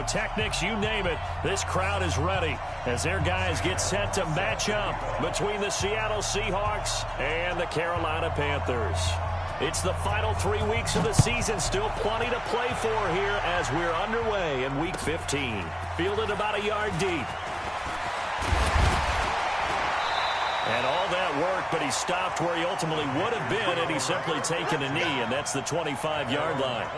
pyrotechnics, you name it. This crowd is ready as their guys get set to match up between the Seattle Seahawks and the Carolina Panthers. It's the final 3 weeks of the season. Still plenty to play for here as we're underway in Week 15. Fielded about a yard deep. And all that work, but he stopped where he ultimately would have been had he simply taken a knee, and that's the 25-yard line.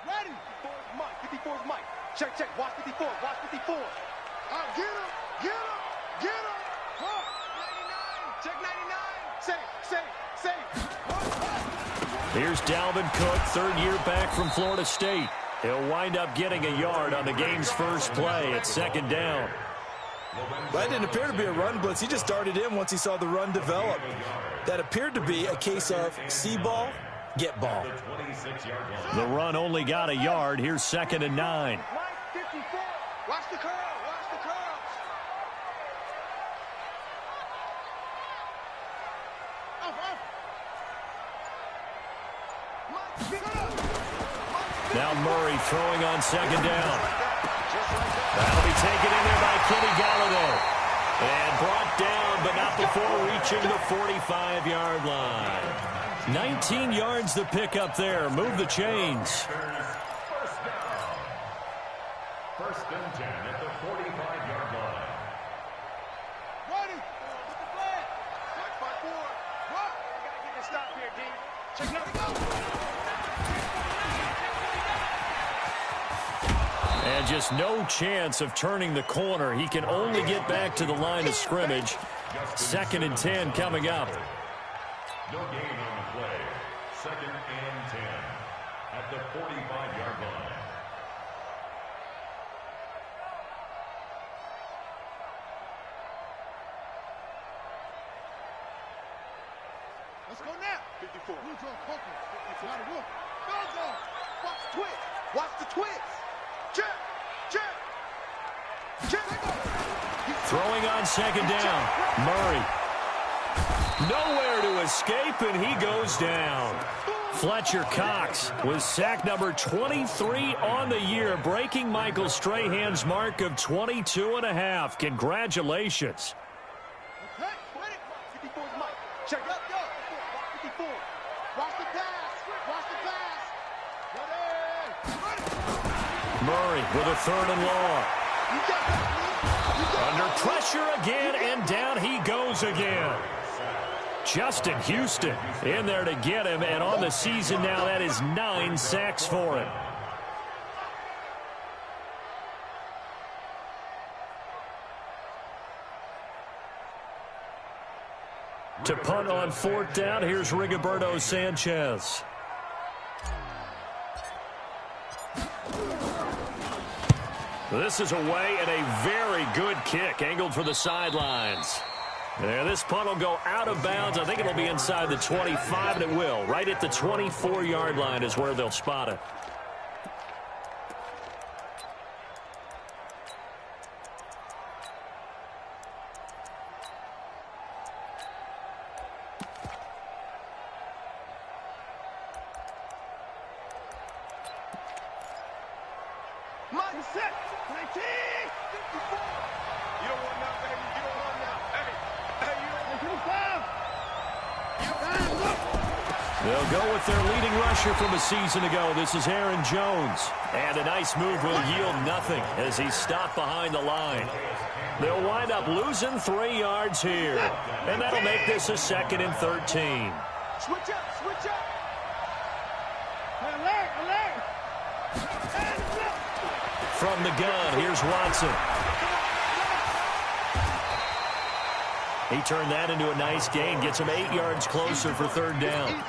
Ready? 54's Mike. 54's Mike. Check, check. Watch 54. Watch 54. Get him. Get him. Get him. 99. Check 99. Safe. Here's Dalvin Cook, third year back from Florida State. He'll wind up getting a yard on the game's first play at second down. That didn't appear to be a run blitz. He just darted in once he saw the run develop. That appeared to be a case of see ball, get ball. The run only got a yard. Here's second and 9. Mike, 54. Watch the curl. Watch the curls. Off. Mike, pick it up. Now Murray throwing on second down. That'll be taken in there by Kenny Galladay. And brought down, but not before reaching the 45-yard line. 19 yards to pick up there. Move the chains. First and 10 at the 45-yard line. Ready. Get the flag. Watch by 4. What? You got to get this stop here, D. Check it out. And just no chance of turning the corner. He can only get back to the line of scrimmage. Second and 10 coming up. No gain on the play. Second and 10 at the 45-yard line. Let's go now. 54. Gotta look. Go. Watch the twist. Watch the twist. Check. Throwing on second down. Murray. Nowhere to escape, and he goes down. Fletcher Cox with sack number 23 on the year, breaking Michael Strahan's mark of 22.5. Congratulations. Okay, ready? 54's Mike. Check up, go. Watch 54. Watch the pass. Ready? Murray with a third and long. You got it. Under pressure again, and down he goes again. Justin Houston in there to get him, and on the season now, that is 9 sacks for him. To punt on fourth down, here's Rigoberto Sanchez. This is away, and a very good kick angled for the sidelines. And this punt will go out of bounds. I think it'll be inside the 25, and it will. Right at the 24-yard line is where they'll spot it. Mike, set. 19. 54. You don't want now, baby. You don't want now. Hey, you don't want They'll go with their leading rusher from a season ago. This is Aaron Jones. And a nice move will yield nothing as he's stopped behind the line. They'll wind up losing 3 yards here. And that'll make this a second and 13. Switch up. Alert. From the gun, here's Watson. He turned that into a nice gain. Gets him 8 yards closer for third down.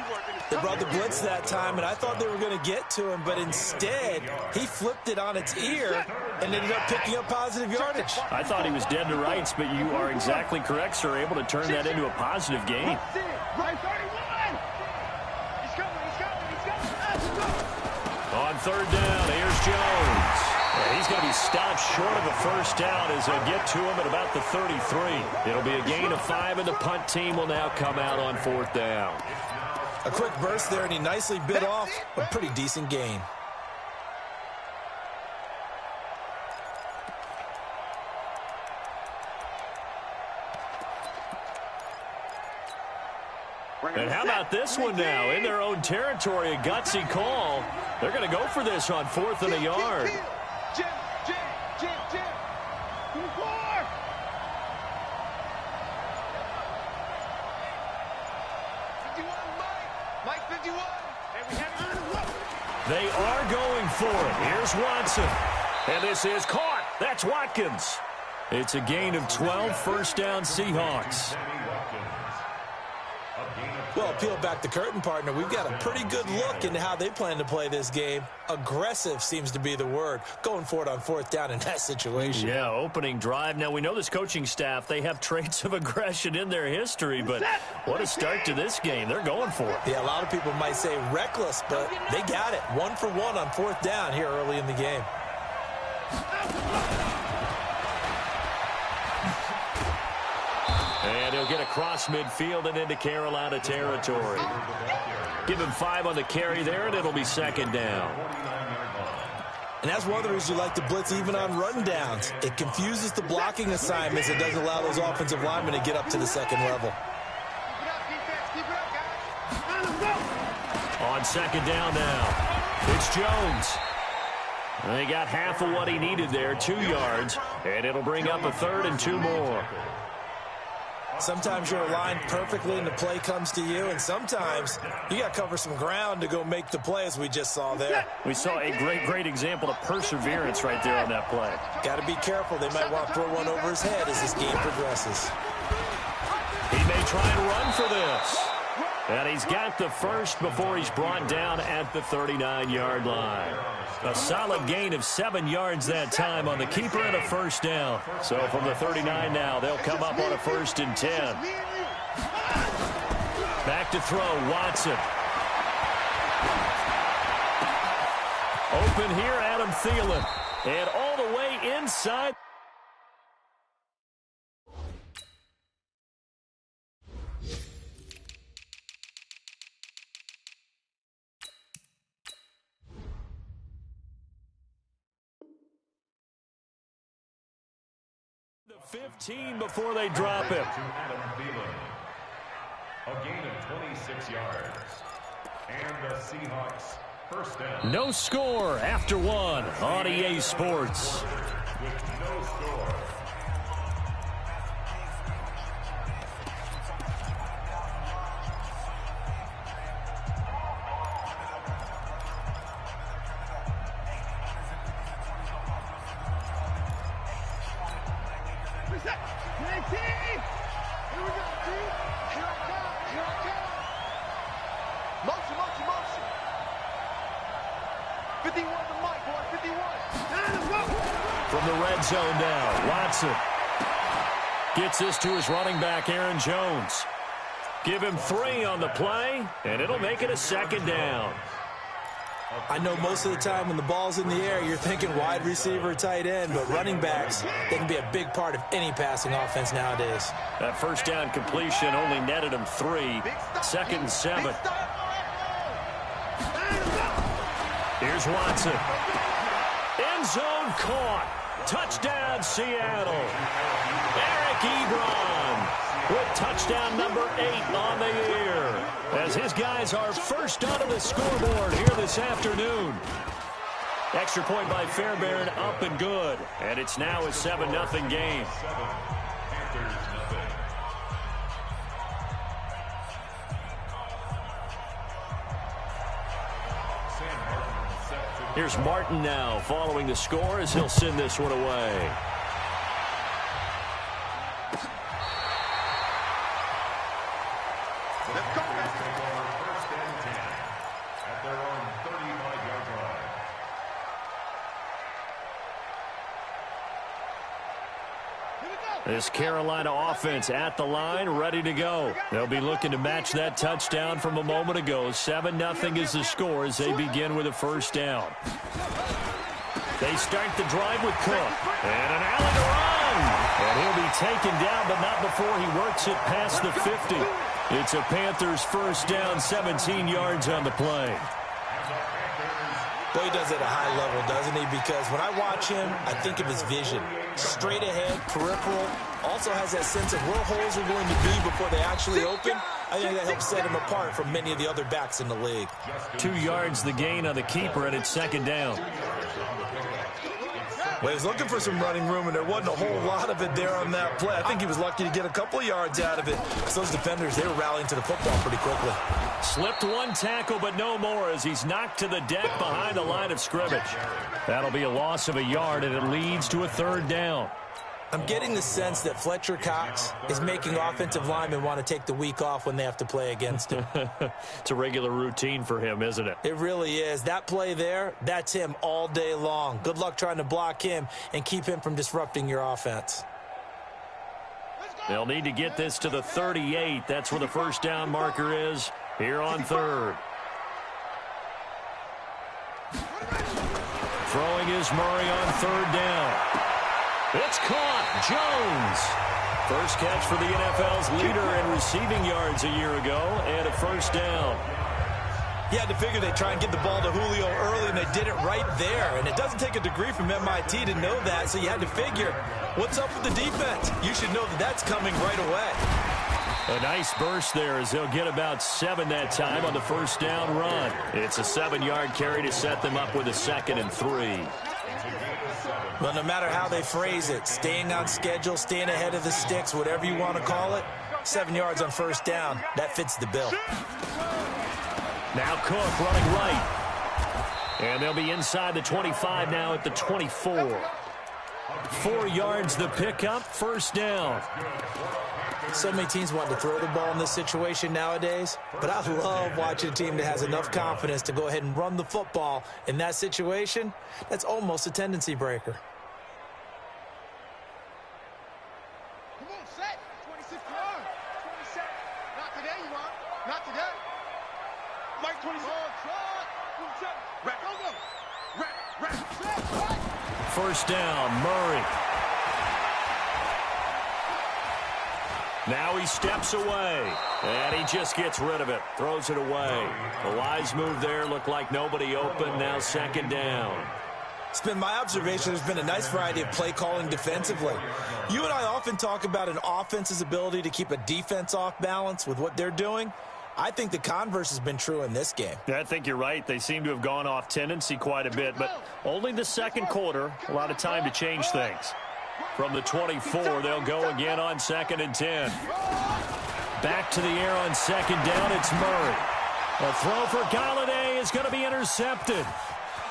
They brought the blitz that time, and I thought they were going to get to him, but instead, he flipped it on its ear and ended up picking up positive yardage. I thought he was dead to rights, but you are exactly correct, sir. Able to turn that into a positive gain. Right 31. He's coming. On third down, here's Jones. Yeah, he's going to be stopped short of the first down as they get to him at about the 33. It'll be a gain of 5, and the punt team will now come out on fourth down. A quick burst there, and he nicely bit off a pretty decent gain. And how about this one now? In their own territory, a gutsy call. They're going to go for this on 4th and a yard. Jim. 4. Mike 51. They are going for it. Here's Watson. And this is caught. That's Watkins. It's a gain of 12, first down Seahawks. Well, peel back the curtain, partner. We've got a pretty good look into how they plan to play this game. Aggressive seems to be the word. Going for it on 4th down in that situation. Yeah, opening drive. Now, we know this coaching staff, they have traits of aggression in their history, but what a start to this game. They're going for it. Yeah, a lot of people might say reckless, but they got it. 1 for 1 on 4th down here early in the game. And he'll get across midfield and into Carolina territory. Give him 5 on the carry there, and it'll be second down. And that's one of the reasons you like to blitz even on run downs. It confuses the blocking assignments. It doesn't allow those offensive linemen to get up to the second level. On second down now, it's Jones. They got half of what he needed there, 2 yards, and it'll bring up a 3rd and 2 more. Sometimes you're aligned perfectly and the play comes to you, and sometimes you got to cover some ground to go make the play, as we just saw there. We saw a great example of perseverance right there on that play. Got to be careful. They might want to throw one over his head as this game progresses. He may try and run for this. And he's got the first before he's brought down at the 39-yard line. A solid gain of 7 yards that time on the keeper and a first down. So from the 39 now, they'll come up on a 1st and 10. Back to throw, Watson. Open here, Adam Thielen. And all the way inside. The 15 before they drop him. A gain of 26 yards. And the Seahawks first down. No score after 1 on EA Sports. With no score. Motion. 51 to Mike, boy, 51. From the red zone now, Watson gets this to his running back, Aaron Jones. Give him 3 on the play, and it'll make it a second down. I know most of the time when the ball's in the air, you're thinking wide receiver, tight end, but running backs, they can be a big part of any passing offense nowadays. That first down completion only netted him 3. 2nd and 7. Here's Watson. End zone caught. Touchdown, Seattle. Eric Ebron with touchdown number 8 on the year, as his guys are first onto the scoreboard here this afternoon. Extra point by Fairbairn, up and good. And it's now a 7-0 game. Here's Martin now following the score as he'll send this one away. This Carolina offense at the line, ready to go. They'll be looking to match that touchdown from a moment ago. 7-0 is the score as they begin with a first down. They start the drive with Cook. And an alley to run. And he'll be taken down, but not before he works it past the 50. It's a Panthers first down, 17 yards on the play. Well, he does it at a high level, doesn't he? Because when I watch him, I think of his vision. Straight ahead, peripheral. Also has that sense of where holes are going to be before they actually open. I think that helps set him apart from many of the other backs in the league. 2 yards the gain on the keeper, and it's second down. Well, he was looking for some running room, and there wasn't a whole lot of it there on that play. I think he was lucky to get a couple of yards out of it. So those defenders, they were rallying to the football pretty quickly. Slipped one tackle, but no more as he's knocked to the deck behind the line of scrimmage. That'll be a loss of a yard, and it leads to a third down. I'm getting the sense that Fletcher Cox is making offensive linemen want to take the week off when they have to play against him. It's a regular routine for him, isn't it? It really is. That play there, that's him all day long. Good luck trying to block him and keep him from disrupting your offense. They'll need to get this to the 38. That's where the first down marker is here on third. Throwing is Murray on third down. It's caught. Jones. First catch for the NFL's leader in receiving yards a year ago, and a first down. You had to figure they'd try and get the ball to Julio early, and they did it right there. And it doesn't take a degree from MIT to know that, so you had to figure, what's up with the defense? You should know that that's coming right away. A nice burst there as they'll get about 7 that time on the first down run. It's a 7-yard carry to set them up with a 2nd and 3. Well, no matter how they phrase it, staying on schedule, staying ahead of the sticks, whatever you want to call it, 7 yards on first down, that fits the bill. Now Cook running right. And they'll be inside the 25 now at the 24. 4 yards the pickup, first down. So many teams want to throw the ball in this situation nowadays, but I love watching a team that has enough confidence to go ahead and run the football. In that situation, that's almost a tendency breaker. Come on, set. 26 yards. 27. Not today, you want. Not today. Mike 27. Rack, go, go. Rack, set. First down, Murray. Now he steps away, and he just gets rid of it, throws it away. The wise move there, looked like nobody open, now second down. It's been my observation there's been a nice variety of play calling defensively. You and I often talk about an offense's ability to keep a defense off balance with what they're doing. I think the converse has been true in this game. Yeah, I think you're right. They seem to have gone off tendency quite a bit, but only the second quarter, a lot of time to change things. From the 24, they'll go again on 2nd and 10. Back to the air on second down, it's Murray. A throw for Galladay is going to be intercepted.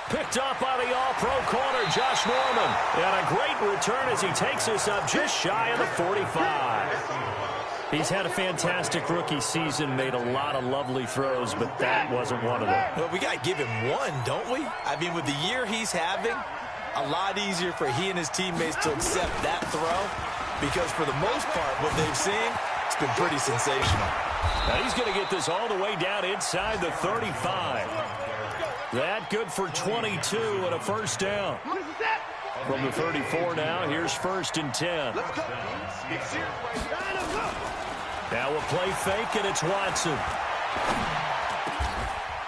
Picked up by the all-pro corner, Josh Norman. And a great return as he takes us up just shy of the 45. He's had a fantastic rookie season, made a lot of lovely throws, but that wasn't one of them. Well, we got to give him one, don't we? I mean, with the year he's having, a lot easier for he and his teammates to accept that throw because for the most part, what they've seen, it's been pretty sensational. Now he's going to get this all the way down inside the 35. That good for 22 and a first down. From the 34 now, here's 1st and 10. Now a play fake, and it's Watson.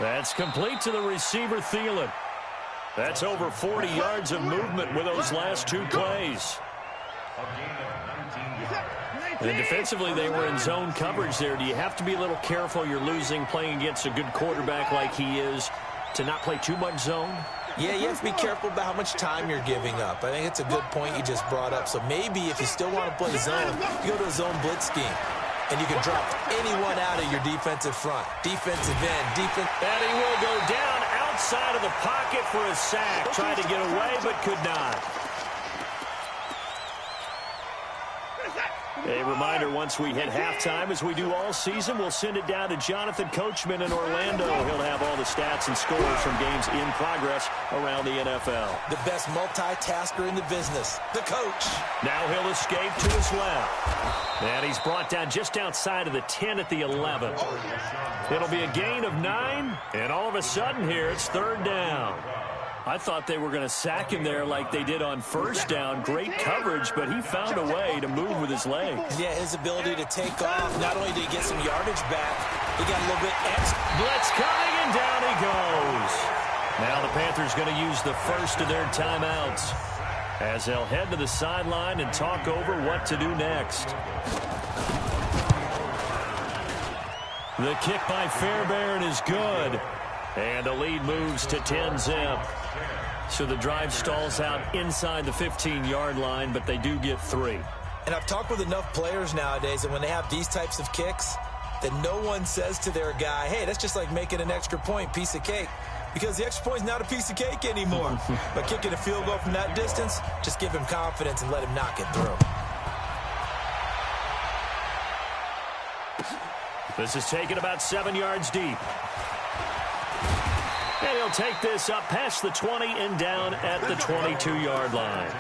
That's complete to the receiver, Thielen. That's over 40 yards of movement with those last 2 plays. And defensively, they were in zone coverage there. Do you have to be a little careful? You're losing playing against a good quarterback like he is to not play too much zone? Yeah, you have to be careful about how much time you're giving up. I think it's a good point you just brought up. So maybe if you still want to play zone, you go to a zone blitz scheme. And you can drop anyone out of your defensive front. Defensive end, defense. And he will go down outside of the pocket for a sack. Tried to get away, but could not. A reminder, once we hit halftime, as we do all season, we'll send it down to Jonathan Coachman in Orlando. He'll have all the stats and scores from games in progress around the NFL. The best multitasker in the business, the coach. Now he'll escape to his left. And he's brought down just outside of the 10 at the 11. It'll be a gain of 9, and all of a sudden here, it's third down. I thought they were going to sack him there like they did on first down. Great coverage, but he found a way to move with his legs. Yeah, his ability to take off, not only did he get some yardage back, he got a little bit extra. Blitz coming, and down he goes. Now the Panthers going to use the first of their timeouts as they'll head to the sideline and talk over what to do next. The kick by Fairbairn is good. And the lead moves to 10-zip. So the drive stalls out inside the 15-yard line, but they do get 3. And I've talked with enough players nowadays that when they have these types of kicks, that no one says to their guy, hey, that's just like making an extra point, piece of cake. Because the extra point is not a piece of cake anymore. But kicking a field goal from that distance, just give him confidence and let him knock it through. This is taken about 7 yards deep. And he'll take this up past the 20 and down at the 22-yard line.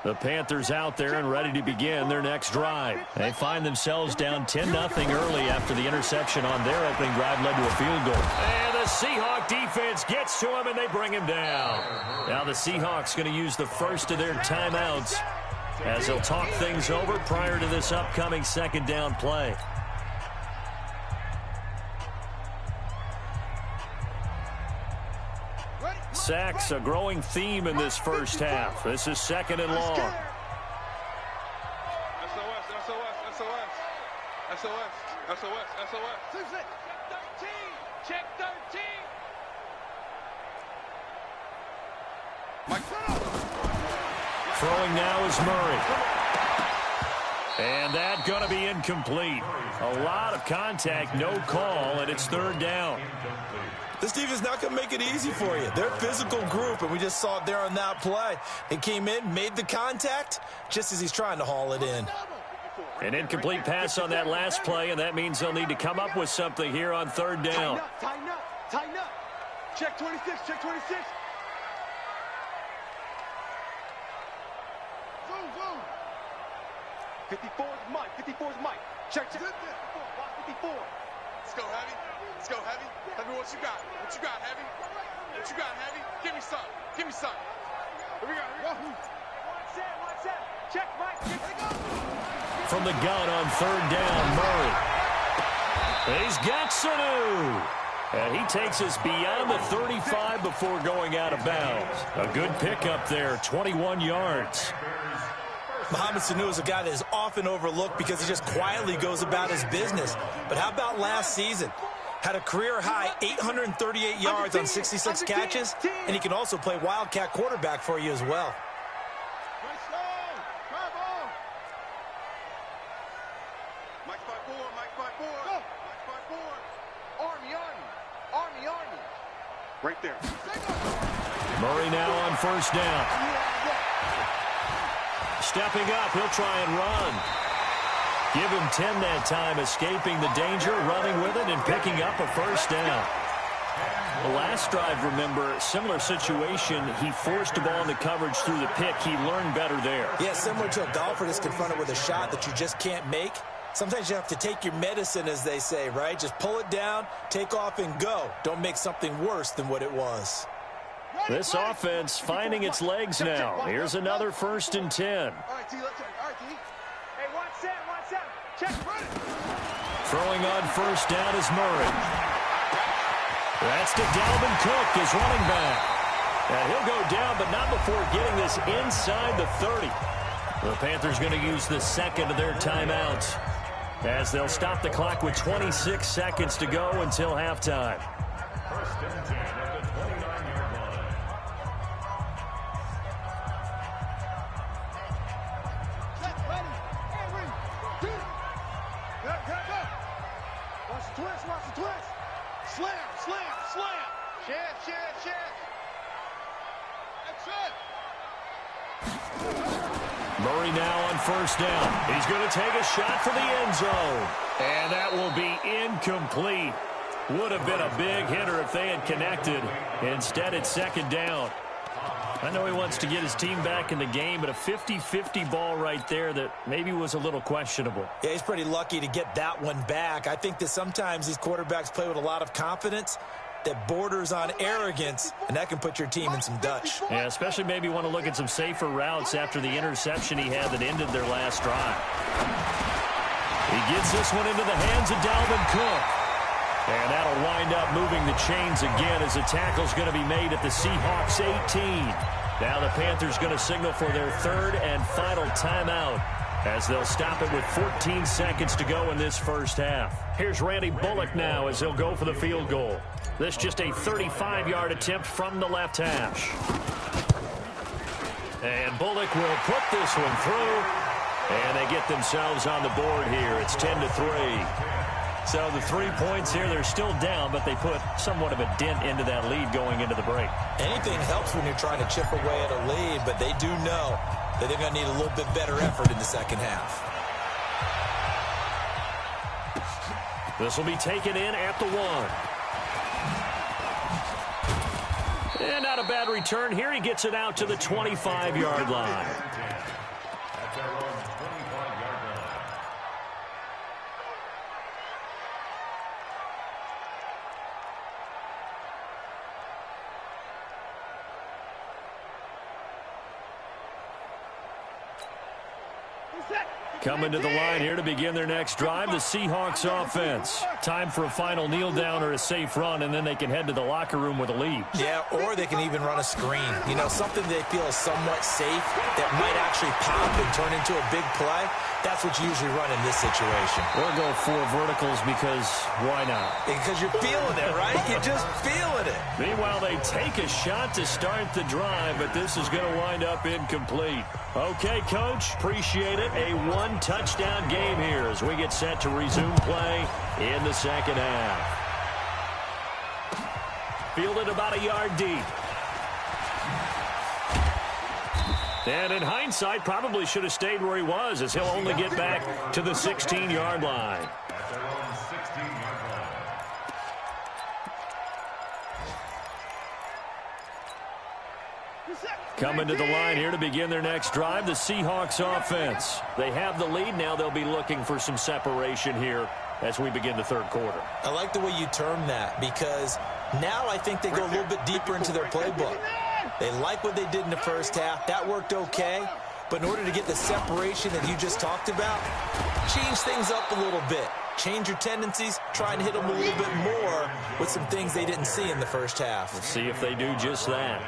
The Panthers out there and ready to begin their next drive. They find themselves down 10-0 early after the interception on their opening drive led to a field goal. And the Seahawk defense gets to him, and they bring him down. Now the Seahawks going to use the first of their timeouts as they'll talk things over prior to this upcoming second down play. Sacks, a growing theme in this first half. This is second and long. SOS, SOS. Check 13. Mike. Throwing now is Murray. And that going to be incomplete. A lot of contact, no call, and it's third down. This defense is not going to make it easy for you. They're a physical group, and we just saw it there on that play. He came in, made the contact, just as he's trying to haul it in. An incomplete pass on that last play, and that means they'll need to come up with something here on third down. Tighten up. Check 26, check 26. Zoom. 54 is Mike. Check. 54. Let's go, Heavy. Heavy, what you got? Heavy? Give me some. Here we go. One set. Check, Mike. From the gun on third down, Murray. He's got Sanu. And he takes us beyond the 35 before going out of bounds. A good pickup there, 21 yards. Mohamed Sanu is a guy that is often overlooked because he just quietly goes about his business. But how about last season? Had a career-high 838 yards on 66 catches, and he can also play wildcat quarterback for you as well. Mike 5-4. Army. Right there. Murray now on first down. Stepping up, he'll try and run. Give him 10 that time, escaping the danger, running with it, and picking up a first down. The last drive, remember, similar situation. He forced the ball into coverage through the pick. He learned better there. Yeah, similar to a golfer that's confronted with a shot that you just can't make. Sometimes you have to take your medicine, as they say, right? Just pull it down, take off, and go. Don't make something worse than what it was. This offense finding its legs now. Here's another 1st and 10. All right, T, let's check. All right, T. Hey, one set. Check. Throwing on first down is Murray. That's to Dalvin Cook, his running back. And he'll go down, but not before getting this inside the 30. The Panthers going to use the second of their timeouts as they'll stop the clock with 26 seconds to go until halftime. 1st and 10 at the 29-yard line. watch the twist. Slam, slam, slam. Chance. That's it. Murray now on first down. He's going to take a shot for the end zone. And that will be incomplete. Would have been a big hitter if they had connected. Instead, it's second down. I know he wants to get his team back in the game, but a 50-50 ball right there that maybe was a little questionable. Yeah, he's pretty lucky to get that one back. I think that sometimes these quarterbacks play with a lot of confidence that borders on arrogance, and that can put your team in some Dutch. Yeah, especially maybe want to look at some safer routes after the interception he had that ended their last drive. He gets this one into the hands of Dalvin Cook. And that'll wind up moving the chains again as the tackle's going to be made at the Seahawks 18. Now the Panthers going to signal for their third and final timeout as they'll stop it with 14 seconds to go in this first half. Here's Randy Bullock now as he'll go for the field goal. This just a 35-yard attempt from the left hash. And Bullock will put this one through. And they get themselves on the board here. It's 10-3. So the 3 points here, they're still down, but they put somewhat of a dent into that lead going into the break. Anything helps when you're trying to chip away at a lead, but they do know that they're going to need a little bit better effort in the second half. This will be taken in at the 1. And not a bad return here. He gets it out to the 25-yard line. Coming to the line here to begin their next drive, the Seahawks offense. Time for a final kneel down or a safe run, and then they can head to the locker room with a lead. Yeah, or they can even run a screen. You know, something they feel is somewhat safe that might actually pop and turn into a big play. That's what you usually run in this situation. Or go 4 verticals because why not? Because you're feeling it, right? You're just feeling it. Meanwhile, they take a shot to start the drive, but this is going to wind up incomplete. Okay, Coach, appreciate it. A 1-touchdown game here as we get set to resume play in the second half. Fielded about a yard deep. And in hindsight, probably should have stayed where he was as he'll only get back to the 16-yard line. Coming to the line here to begin their next drive, the Seahawks offense. They have the lead. Now they'll be looking for some separation here as we begin the third quarter. I like the way you term that because now I think they go a little bit deeper into their playbook. They like what they did in the first half. That worked okay. But in order to get the separation that you just talked about, change things up a little bit. Change your tendencies. Try and hit them a little bit more with some things they didn't see in the first half. Let's see if they do just that.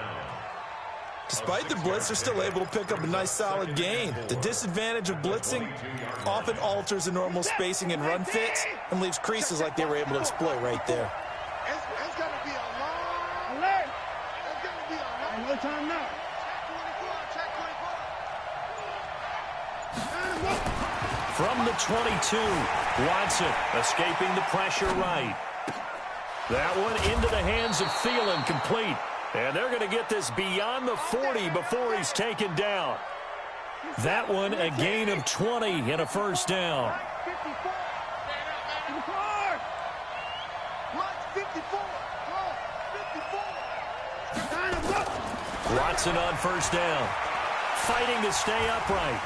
Despite the blitz, they're still able to pick up a nice solid gain. The disadvantage of blitzing often alters the normal spacing and run fits and leaves creases like they were able to exploit right there. It's going to be a long alert. It's going to be a long. No time now. Check 24. From the 22, Watson escaping the pressure right. That one into the hands of Thielen, complete. And they're going to get this beyond the 40 before he's taken down. That one a gain of 20 and a first down. 54. Watson on first down. Fighting to stay upright.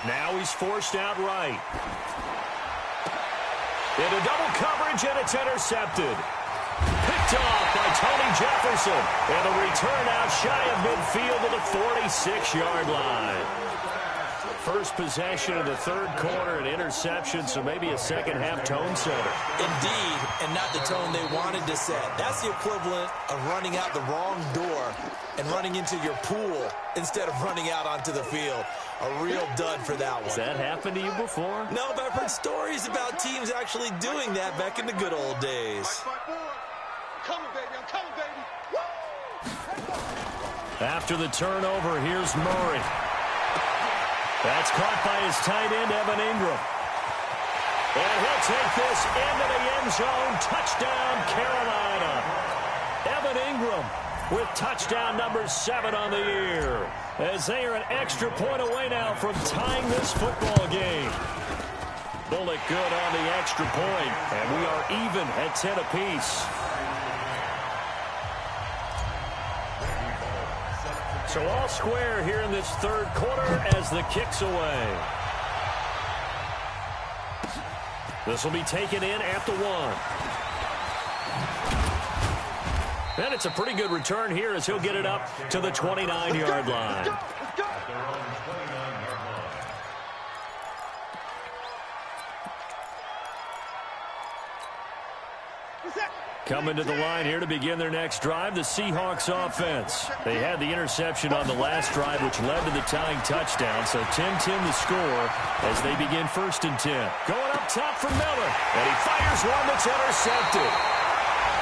Now he's forced out right. Into double coverage, and it's intercepted. Picked off by Tony Jefferson. And a return out shy of midfield to the 46-yard line. First possession of the third quarter, an interception, so maybe a second-half tone setter. Indeed, and not the tone they wanted to set. That's the equivalent of running out the wrong door and running into your pool instead of running out onto the field. A real dud for that one. Has that happened to you before? No, but I've heard stories about teams actually doing that back in the good old days. Coming, baby. I'm coming, baby. Woo! After the turnover, here's Murray. That's caught by his tight end, Evan Ingram. And he'll take this into the end zone. Touchdown, Carolina. Evan Ingram with touchdown number 7 on the year, as they are an extra point away now from tying this football game. Bullock good on the extra point, and we are even at 10 apiece. So all square here in this third quarter as the kick's away. This will be taken in at the 1. And it's a pretty good return here as he'll get it up to the 29-yard line. Coming to the line here to begin their next drive, the Seahawks offense. They had the interception on the last drive, which led to the tying touchdown. So 10-10 the score as they begin 1st and 10. Going up top for Miller, and he fires one that's intercepted.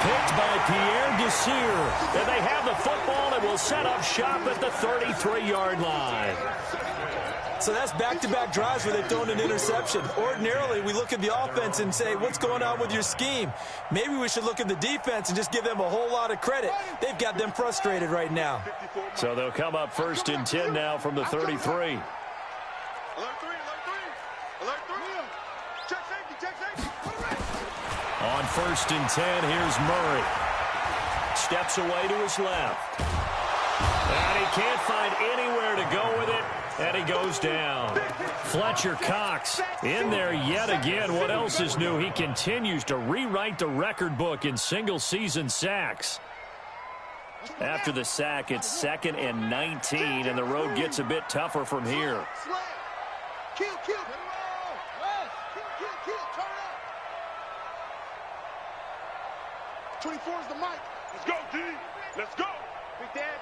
Picked by Pierre Desir. And they have the football and will set up shop at the 33-yard line. So that's back-to-back drives where they've thrown an interception. Ordinarily, we look at the offense and say, what's going on with your scheme? Maybe we should look at the defense and just give them a whole lot of credit. They've got them frustrated right now. So they'll come up 1st and 10 now from the 33. Alert 3, alert 3, alert 3. Check safety, On 1st and 10, here's Murray. Steps away to his left. And he can't find anywhere to go with it. And he goes down. Fletcher Cox in there yet again. What else is new? He continues to rewrite the record book in single-season sacks. After the sack, it's 2nd and 19, and the road gets a bit tougher from here. Kill. Kill, turn up. 24 is the mic. Let's go, D. Let's go. Big dash.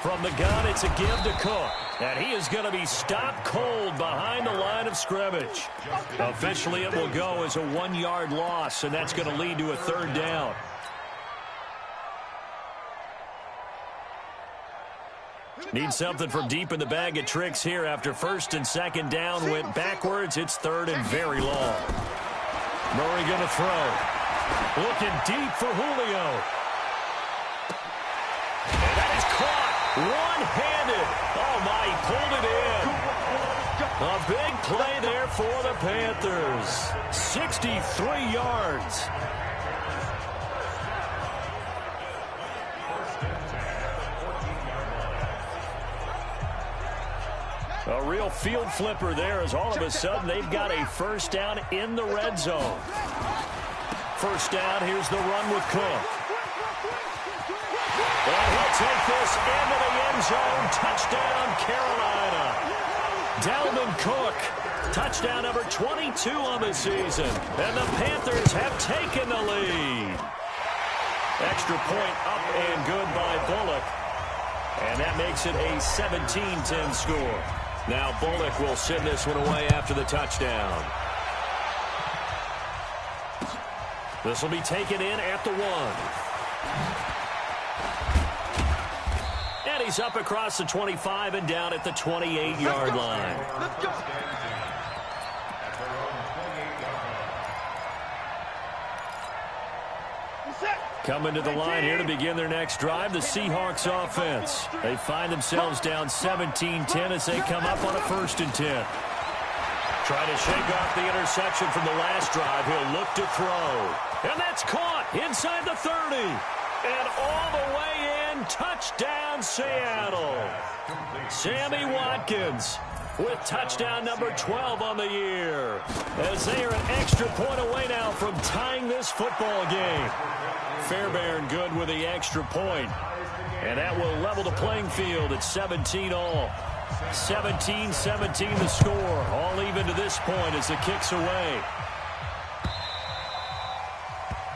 From the gun, it's a give to Cook. And he is going to be stopped cold behind the line of scrimmage. Officially, it will go as a 1-yard loss, and that's going to lead to a 3rd down. Need something from deep in the bag of tricks here after 1st and 2nd down went backwards. It's 3rd and very long. Murray going to throw. Looking deep for Julio. And that is caught. One-handed. Oh, my, he pulled it in. A big play there for the Panthers. 63 yards. A real field flipper there as all of a sudden they've got a 1st down in the red zone. 1st down, here's the run with Cook. And he'll take this into the end zone. Touchdown, Carolina. Dalvin Cook, touchdown number 22 on the season. And the Panthers have taken the lead. Extra point up and good by Bullock. And that makes it a 17-10 score. Now Bullock will send this one away after the touchdown. This will be taken in at the 1. And he's up across the 25 and down at the 28-yard line. Let's go. Coming to the line here to begin their next drive, the Seahawks offense. They find themselves down 17-10 as they come up on a 1st and 10. Trying to shake off the interception from the last drive. He'll look to throw. And that's caught inside the 30. And all the way in, touchdown Seattle. Sammy Watkins with touchdown number 12 on the year. As they are an extra point away now from tying this football game. Fairbairn good with the extra point. And that will level the playing field at 17 all. 17-17 the score. All even to this point as the kick's away.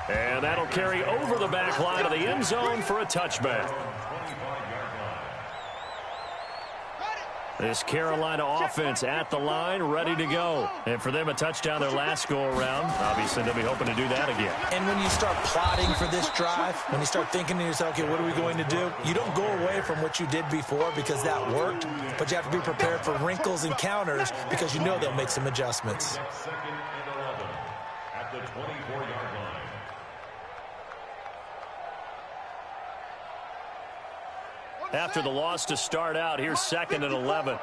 And that'll carry over the back line of the end zone for a touchback. This Carolina offense at the line, ready to go. And for them, a touchdown their last go-around. Obviously, they'll be hoping to do that again. And when you start plotting for this drive, when you start thinking to yourself, okay, what are we going to do? You don't go away from what you did before because that worked, but you have to be prepared for wrinkles and counters because you know they'll make some adjustments. Second and 11 at the 24-yard line. After the loss to start out, here's second and 11.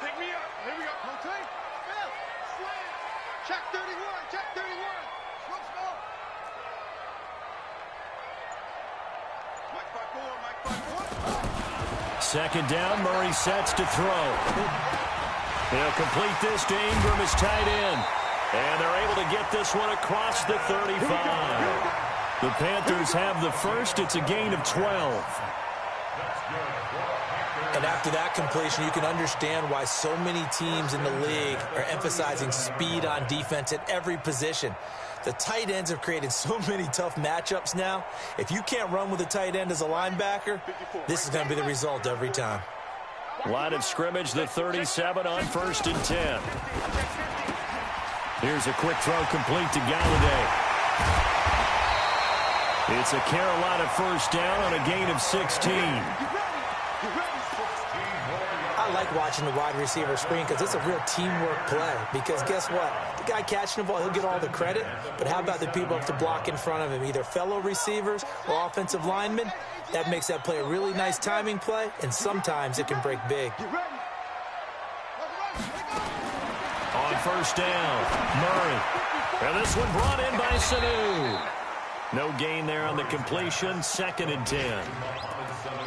Pick me up. Here we go. Rotate. Spell. Slam. Check 31. Check 31. Slow, slow. Mike 5-4. Second down, Murray sets to throw. He'll complete this to Ingram, his tight end. And they're able to get this one across the 35. The Panthers have the first. It's a gain of 12. And after that completion, you can understand why so many teams in the league are emphasizing speed on defense at every position. The tight ends have created so many tough matchups now. If you can't run with a tight end as a linebacker, this is going to be the result every time. Line of scrimmage, the 37 on 1st and 10. Here's a quick throw complete to Galladay. It's a Carolina first down on a gain of 16. I like watching the wide receiver screen because it's a real teamwork play. Because guess what? The guy catching the ball, he'll get all the credit. But how about the people up to block in front of him, either fellow receivers or offensive linemen? That makes that play a really nice timing play, and sometimes it can break big. On first down, Murray. And this one brought in by Sanu. No gain there on the completion, 2nd and 10.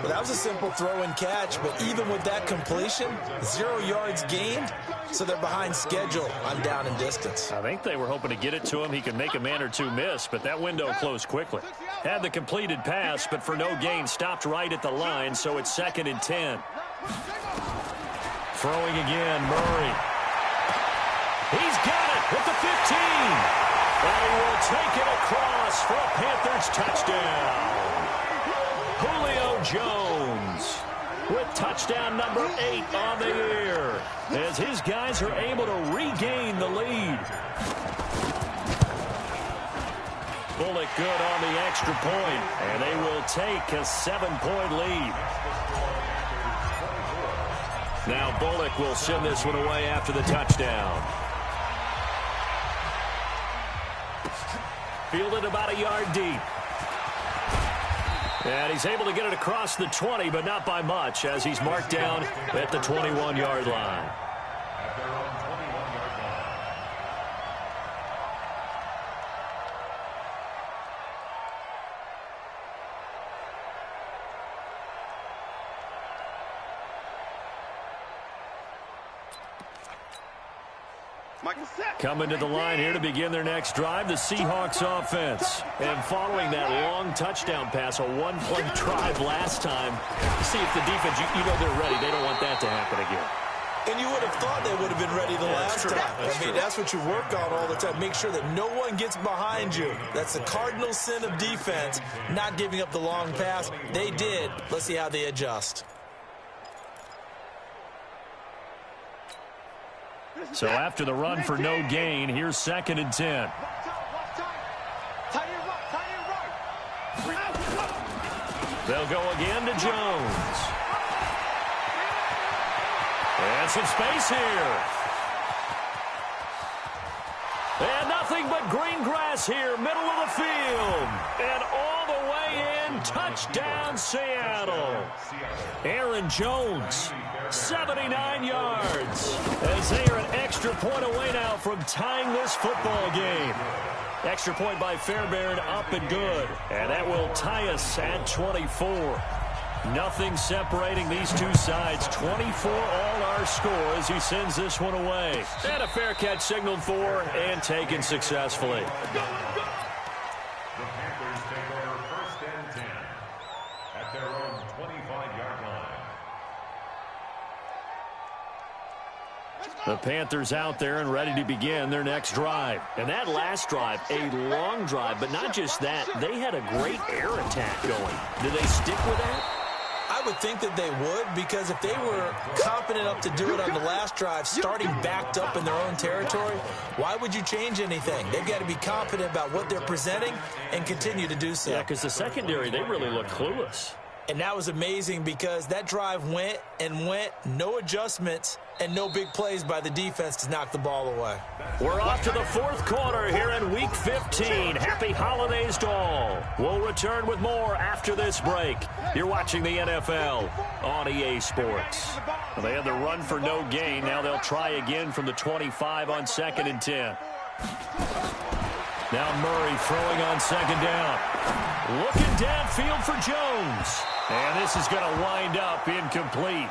Well, that was a simple throw and catch, but even with that completion, 0 yards gained, so they're behind schedule on down and distance. I think they were hoping to get it to him. He could make a man or two miss, but that window closed quickly. Had the completed pass, but for no gain, stopped right at the line, so it's 2nd and 10. Throwing again, Murray. He's got it at the 15. And he will take it across for a Panthers touchdown. Julio Jones with touchdown number 8 on the year as his guys are able to regain the lead. Bullock good on the extra point, and they will take a 7-point lead. Now Bullock will send this one away after the touchdown. Fielded about a yard deep. And he's able to get it across the 20, but not by much, as he's marked down at the 21-yard line. At their own 21-yard line. Coming to the line here to begin their next drive, the Seahawks offense. And following that long touchdown pass, a one-play drive last time, see if the defense, you know they're ready. They don't want that to happen again. And you would have thought they would have been ready the last time. That's what you work on all the time. Make sure that no one gets behind you. That's the cardinal sin of defense, not giving up the long pass. They did. Let's see how they adjust. So after the run for no gain, here's 2nd and 10. They'll go again to Jones. And some space here. And nothing but green grass here, middle of the field. And all the way in, touchdown Seattle. Aaron Jones, 79 yards. As they are an extra point away now from tying this football game. Extra point by Fairbairn, up and good. And that will tie us at 24. Nothing separating these two sides. 24 all our score as he sends this one away. And a fair catch signaled for and taken successfully. The Panthers take over 1st and 10 at their own 25-yard line. The Panthers out there and ready to begin their next drive. And that last drive, a long drive, but not just that. They had a great air attack going. Do they stick with that? I I would think that they would, because if they were confident enough to do it on the last drive, starting backed up in their own territory, why would you change anything? They've got to be confident about what they're presenting and continue to do so. Yeah, because the secondary, they really look clueless. And that was amazing because that drive went and went, no adjustments, and no big plays by the defense to knock the ball away. We're off to the fourth quarter here in Week 15. Happy holidays to all. We'll return with more after this break. You're watching the NFL on EA Sports. Well, they had the run for no gain. Now they'll try again from the 25 on 2nd and 10. Now Murray throwing on 2nd down. Looking downfield for Jones. And this is going to wind up incomplete.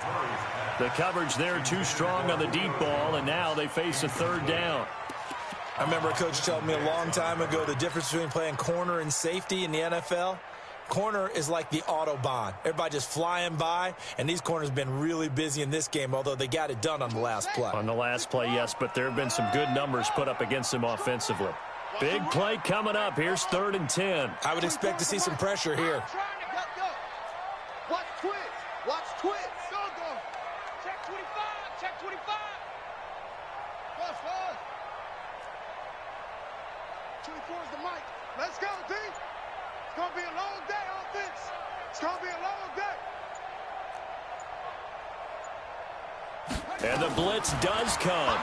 The coverage there too strong on the deep ball, and now they face a 3rd down. I remember a coach telling me a long time ago the difference between playing corner and safety in the NFL. Corner is like the Autobahn. Everybody just flying by, and these corners have been really busy in this game, although they got it done on the last play. On the last play, yes, but there have been some good numbers put up against them offensively. Big play coming up. Here's 3rd and 10. I would expect to see some pressure here. Watch twist. Watch twist. Go. Check 25. Check 25. Fast. 24 is the mic. Let's go, D. It's going to be a long day, offense. It's going to be a long day. And the blitz does come.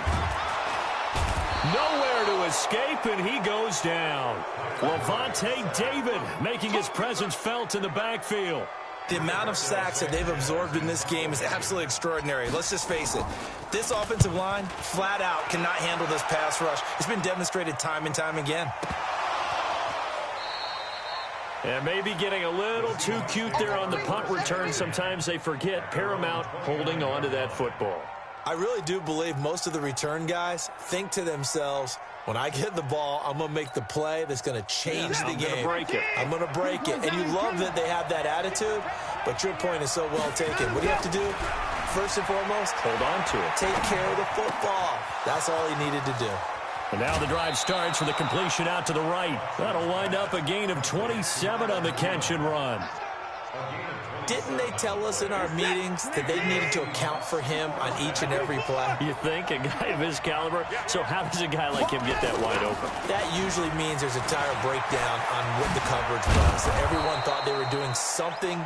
Nowhere to escape, and he goes down. Levante David making his presence felt in the backfield. The amount of sacks that they've absorbed in this game is absolutely extraordinary. Let's just face it. This offensive line, flat out, cannot handle this pass rush. It's been demonstrated time and time again. And maybe getting a little too cute there on the punt return. Sometimes they forget paramount holding on to that football. I really do believe most of the return guys think to themselves, when I get the ball, I'm going to make the play that's going to change the game. I'm going to break it. And you love that they have that attitude, but your point is so well taken. What do you have to do? First and foremost, hold on to it. Take care of the football. That's all he needed to do. And now the drive starts with a completion out to the right. That'll wind up a gain of 27 on the catch and run. Didn't they tell us in our meetings that they needed to account for him on each and every play? You think? A guy of his caliber? So how does a guy like him get that wide open? That usually means there's a tire breakdown on what the coverage was. Everyone thought they were doing something,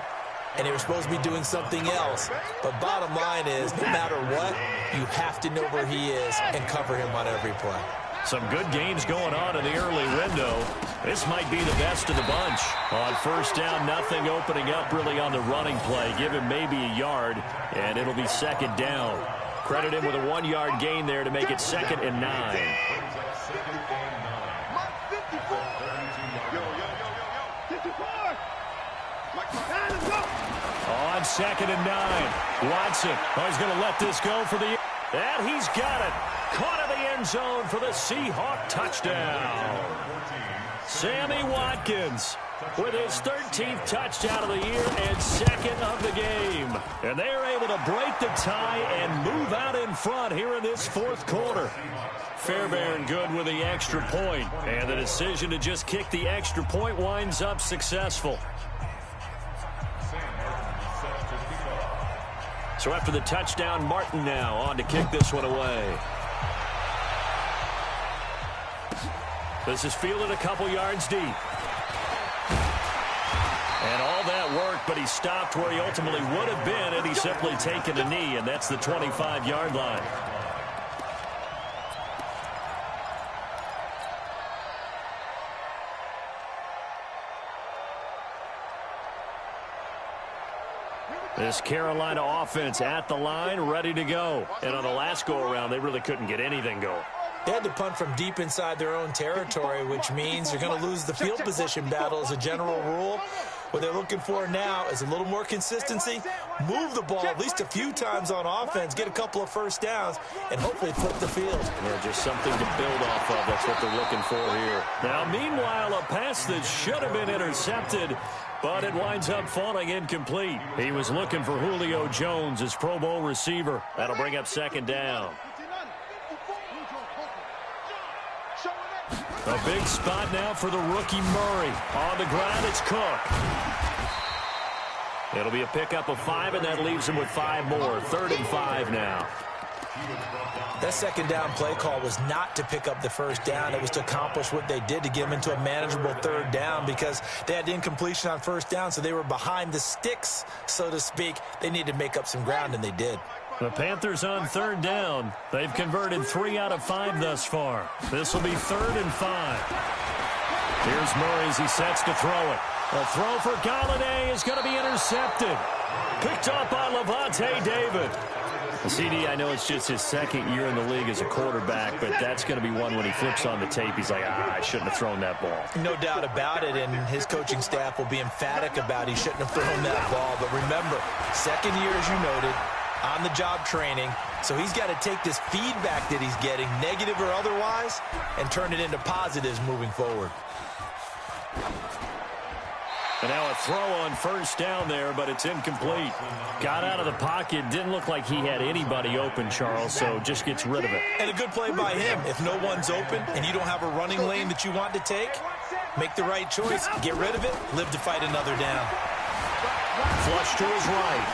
and they were supposed to be doing something else. But bottom line is, no matter what, you have to know where he is and cover him on every play. Some good games going on in the early window. This might be the best of the bunch. On 1st down, nothing opening up really on the running play. Give him maybe a yard, and it'll be 2nd down. Credit him with a 1-yard gain there to make it 2nd and 9. On 2nd and 9, Watson. Oh, he's going to let this go for the... And he's got it. Caught in the end zone for the Seahawk touchdown. Sammy Watkins with his 13th touchdown of the year and 2nd of the game. And they're able to break the tie and move out in front here in this 4th quarter. Fairbairn good with the extra point. And the decision to just kick the extra point winds up successful. So after the touchdown, Martin now on to kick this one away. This is fielded a couple yards deep. And all that work, but he stopped where he ultimately would have been had he simply taken a knee, and that's the 25-yard line. This Carolina offense at the line, ready to go. And on the last go-around, they really couldn't get anything going. They had to punt from deep inside their own territory, which means you're going to lose the field position battle as a general rule. What they're looking for now is a little more consistency, move the ball at least a few times on offense, get a couple of 1st downs, and hopefully flip the field. Yeah, just something to build off of. That's what they're looking for here. Now, meanwhile, a pass that should have been intercepted, but it winds up falling incomplete. He was looking for Julio Jones, his Pro Bowl receiver. That'll bring up 2nd down. A big spot now for the rookie Murray. On the ground, it's Cook. It'll be a pickup of 5, and that leaves him with 5 more. 3rd and 5 now. That second down play call was not to pick up the first down. It was to accomplish what they did, to get them into a manageable 3rd down, because they had incompletion on first down, so they were behind the sticks, so to speak. They needed to make up some ground, and they did. The Panthers on 3rd down. They've converted 3 out of 5 thus far. This will be 3rd and 5. Here's Murray as he sets to throw it. A throw for Galladay is going to be intercepted. Picked up by Levante David. CD, I know it's just his 2nd year in the league as a quarterback, but that's going to be one when he flips on the tape. He's like, I shouldn't have thrown that ball. No doubt about it, and his coaching staff will be emphatic about he shouldn't have thrown that ball. But remember, 2nd year, as you noted, on-the-job training, so he's got to take this feedback that he's getting, negative or otherwise, and turn it into positives moving forward. And now a throw on first down there, but it's incomplete. Got out of the pocket. Didn't look like he had anybody open, Charles, so just gets rid of it. And a good play by him. If no one's open and you don't have a running lane that you want to take, make the right choice. Get rid of it. Live to fight another down. Flush to his right.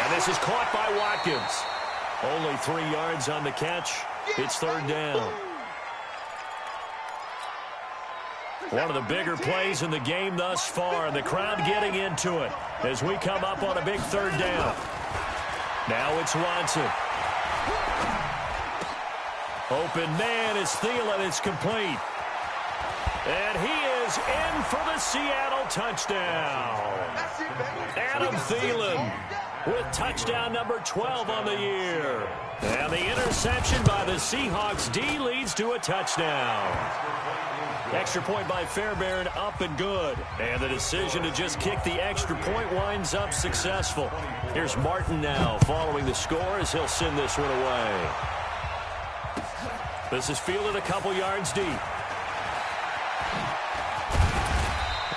And this is caught by Watkins. Only 3 yards on the catch. It's 3rd down. One of the bigger plays in the game thus far, and the crowd getting into it as we come up on a big 3rd down. Now it's Watson. Open man is Thielen. It's complete. And he is in for the Seattle touchdown. Adam Thielen with touchdown number 12 on the year. And the interception by the Seahawks D leads to a touchdown. Extra point by Fairbairn, up and good. And the decision to just kick the extra point winds up successful. Here's Martin now following the score as he'll send this one away. This is fielded a couple yards deep.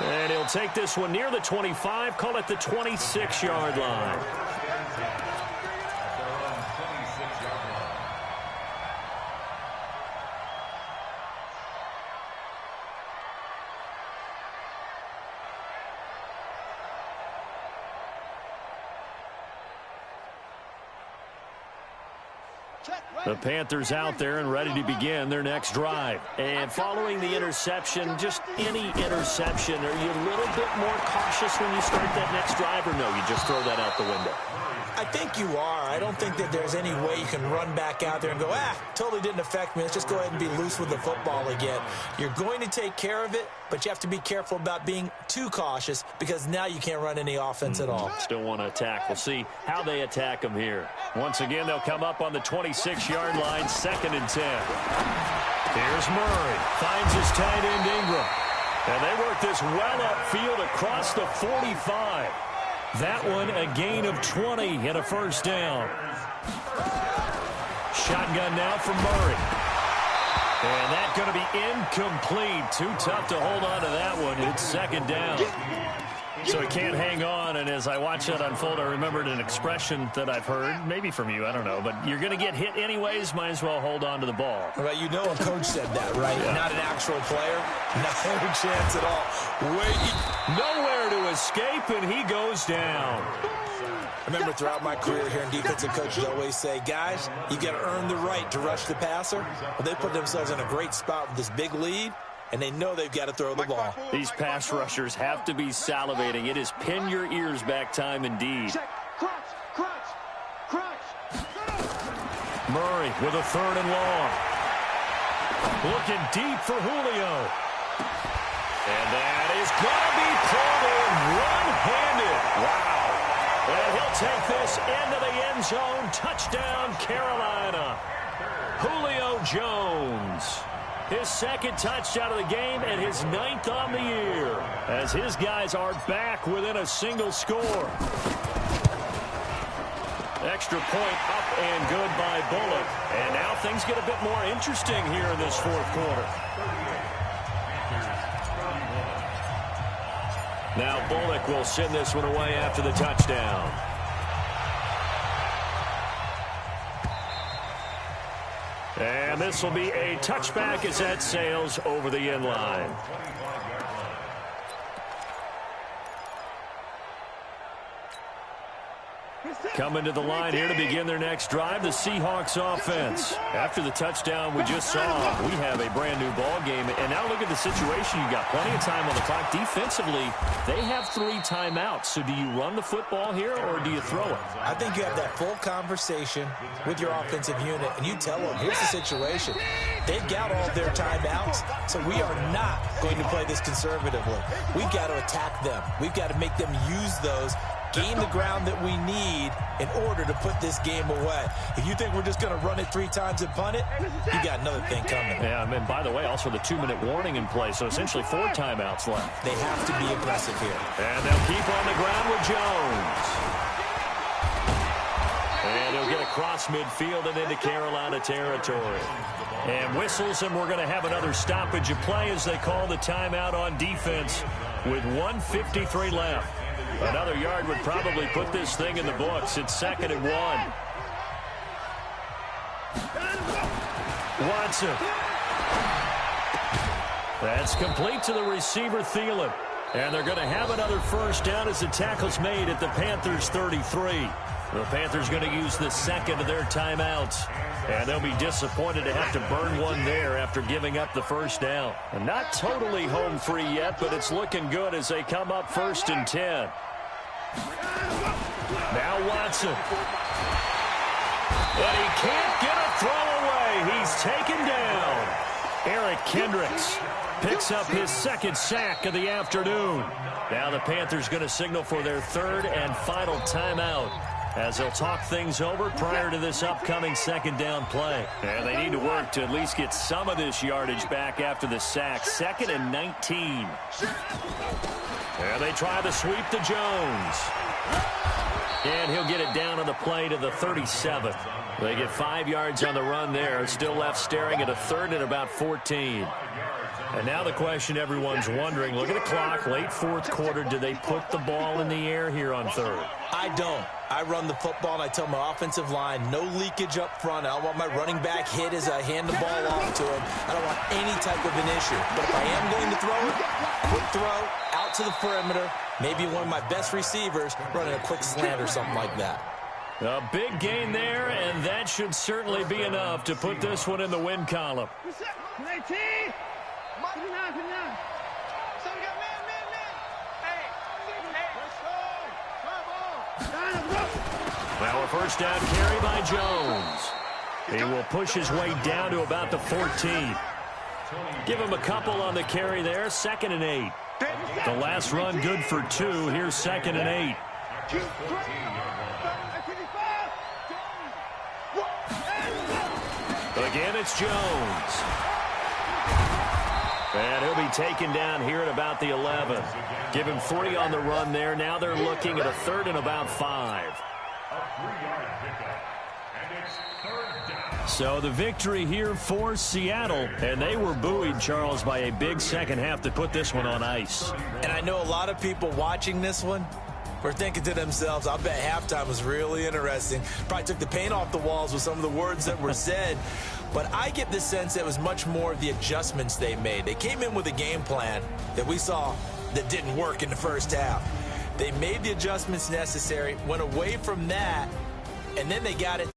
And he'll take this one near the 25, call it the 26-yard line. The Panthers out there and ready to begin their next drive. And following the interception, just any interception, are you a little bit more cautious when you start that next drive, or no, you just throw that out the window? I think you are. I don't think that there's any way you can run back out there and go, totally didn't affect me. Let's just go ahead and be loose with the football again. You're going to take care of it, but you have to be careful about being too cautious, because now you can't run any offense at all. Still want to attack. We'll see how they attack them here. Once again, they'll come up on the 26-yard line, 2nd and 10. Here's Murray. Finds his tight end Ingram. And they work this well upfield across the 45. That one a gain of 20 and a first down. Shotgun now from Murray. And that's going to be incomplete. Too tough to hold on to that one. It's 2nd down. So he can't hang on, and as I watch that unfold, I remembered an expression that I've heard, maybe from you, I don't know, but you're going to get hit anyways, might as well hold on to the ball. Well, you know a coach said that, right? Yeah. Not an actual player. No chance at all. Nowhere to escape, and he goes down. I remember throughout my career hearing defensive coaches always say, guys, you got to earn the right to rush the passer. Well, they put themselves in a great spot with this big lead, and they know they've got to throw the ball. These pass rushers have to be salivating. It is pin your ears back time indeed. Murray with a 3rd and long. Looking deep for Julio. And that is going to be pulled in one-handed. Wow. And he'll take this into the end zone. Touchdown, Carolina. Julio Jones. His 2nd touchdown of the game and his 9th on the year, as his guys are back within a single score. Extra point up and good by Bullock. And now things get a bit more interesting here in this 4th quarter. Now Bullock will send this one away after the touchdown. And this will be a touchback as that sails over the end line. Coming to the line here to begin their next drive, the Seahawks offense. After the touchdown we just saw, we have a brand new ball game. And now look at the situation. You've got plenty of time on the clock. Defensively, they have 3 timeouts. So do you run the football here or do you throw it? I think you have that full conversation with your offensive unit, and you tell them, here's the situation. They've got all their timeouts, so we are not going to play this conservatively. We've got to attack them. We've got to make them use those, gain the ground that we need in order to put this game away. If you think we're just going to run it 3 times and punt it, you got another thing coming. Yeah, and by the way, also the 2-minute warning in play, so essentially 4 timeouts left. They have to be aggressive here. And they'll keep on the ground with Jones. And he'll get across midfield and into Carolina territory. And whistles, and we're going to have another stoppage of play as they call the timeout on defense with 1:53 left. Another yard would probably put this thing in the books. It's 2nd and 1. Watson. That's complete to the receiver, Thielen. And they're going to have another first down as the tackle's made at the Panthers' 33. The Panthers going to use the 2nd of their timeouts. And they'll be disappointed to have to burn one there after giving up the first down. And not totally home free yet, but it's looking good as they come up 1st and 10. Now Watson. But he can't get a throw away. He's taken down. Eric Kendricks picks up his 2nd sack of the afternoon. Now the Panthers going to signal for their 3rd and final timeout as they'll talk things over prior to this upcoming 2nd down play. And they need to work to at least get some of this yardage back after the sack. 2nd and 19. And they try the sweep to Jones. And he'll get it down on the play to the 37th. They get 5 yards on the run there. Still left staring at a 3rd and about 14. And now the question everyone's wondering, look at the clock, late 4th quarter, do they put the ball in the air here on 3rd? I don't. I run the football, and I tell my offensive line, no leakage up front. I don't want my running back hit as I hand the ball off to him. I don't want any type of an issue. But if I am going to throw it, quick throw, out to the perimeter, maybe one of my best receivers running a quick slant or something like that. A big gain there, and that should certainly be enough to put this one in the win column. Now a first down carry by Jones. He will push his way down to about the 14. Give him a couple on the carry there. 2nd and 8. The last run good for 2. Here's 2nd and 8. Again, it's Jones. And he'll be taken down here at about the 11. Give him 3 on the run there. Now they're looking at a 3rd and about 5. So the victory here for Seattle. And they were buoyed, Charles, by a big second half to put this one on ice. And I know a lot of people watching this one were thinking to themselves, I bet halftime was really interesting. Probably took the paint off the walls with some of the words that were said. But I get the sense that it was much more of the adjustments they made. They came in with a game plan that we saw that didn't work in the first half. They made the adjustments necessary, went away from that, and then they got it.